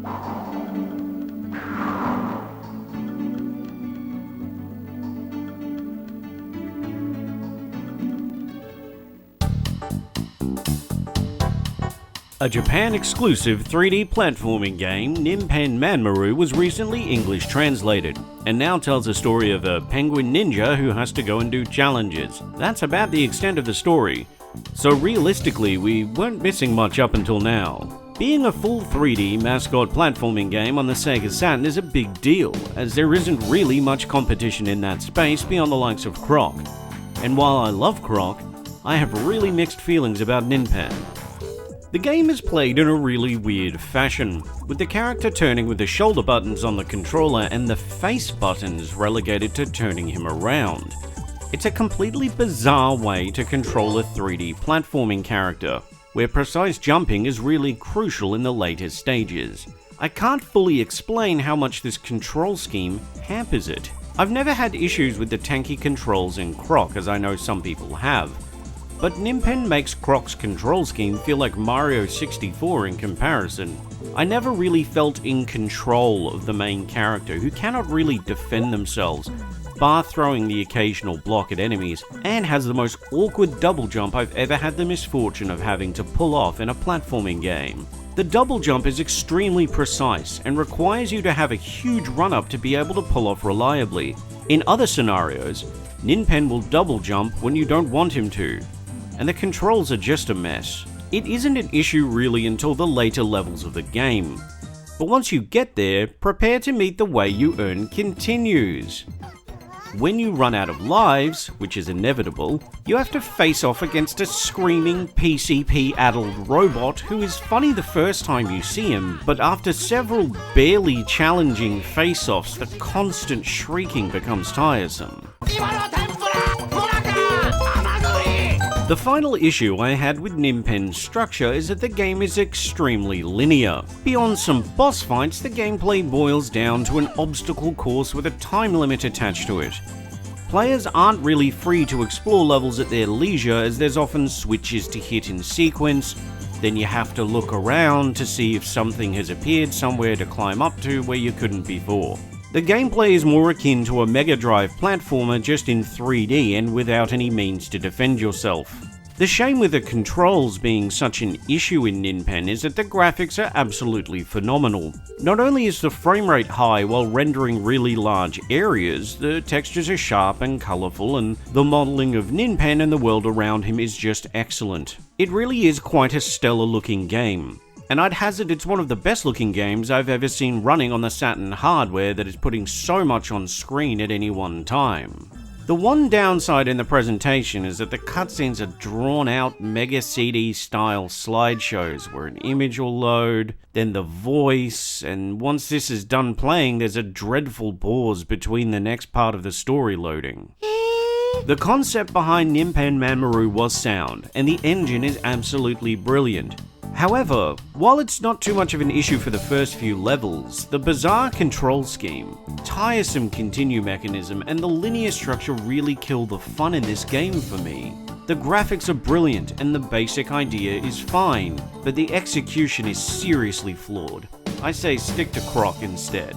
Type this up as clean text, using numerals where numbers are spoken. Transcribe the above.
A Japan-exclusive 3D platforming game, Ninpen Manmaru, was recently English translated, and now tells a story of a penguin ninja who has to go and do challenges. That's about the extent of the story, so realistically we weren't missing much up until now. Being a full 3D mascot platforming game on the Sega Saturn is a big deal, as there isn't really much competition in that space beyond the likes of Croc. And while I love Croc, I have really mixed feelings about Ninpen. The game is played in a really weird fashion, with the character turning with the shoulder buttons on the controller and the face buttons relegated to turning him around. It's a completely bizarre way to control a 3D platforming character, where precise jumping is really crucial in the later stages. I can't fully explain how much this control scheme hampers it. I've never had issues with the tanky controls in Croc, as I know some people have. But Ninpen makes Croc's control scheme feel like Mario 64 in comparison. I never really felt in control of the main character, who cannot really defend themselves, bar throwing the occasional block at enemies, and has the most awkward double jump I've ever had the misfortune of having to pull off in a platforming game. The double jump is extremely precise and requires you to have a huge run-up to be able to pull off reliably. In other scenarios, Ninpen will double jump when you don't want him to, and the controls are just a mess. It isn't an issue really until the later levels of the game, but once you get there, prepare to meet the way you earn continues. When you run out of lives, which is inevitable, you have to face off against a screaming PCP-addled robot who is funny the first time you see him, but after several barely challenging face-offs, the constant shrieking becomes tiresome. The final issue I had with Ninpen's structure is that the game is extremely linear. Beyond some boss fights, the gameplay boils down to an obstacle course with a time limit attached to it. Players aren't really free to explore levels at their leisure, as there's often switches to hit in sequence, then you have to look around to see if something has appeared somewhere to climb up to where you couldn't before. The gameplay is more akin to a Mega Drive platformer, just in 3D and without any means to defend yourself. The shame with the controls being such an issue in Ninpen is that the graphics are absolutely phenomenal. Not only is the frame rate high while rendering really large areas, the textures are sharp and colourful, and the modelling of Ninpen and the world around him is just excellent. It really is quite a stellar looking game, and I'd hazard it's one of the best looking games I've ever seen running on the Saturn hardware that is putting so much on screen at any one time. The one downside in the presentation is that the cutscenes are drawn out Mega CD style slideshows where an image will load, then the voice, and once this is done playing there's a dreadful pause between the next part of the story loading. The concept behind Ninpen Manmaru was sound, and the engine is absolutely brilliant. However, while it's not too much of an issue for the first few levels, the bizarre control scheme, tiresome continue mechanism, and the linear structure really kill the fun in this game for me. The graphics are brilliant and the basic idea is fine, but the execution is seriously flawed. I say stick to Croc instead.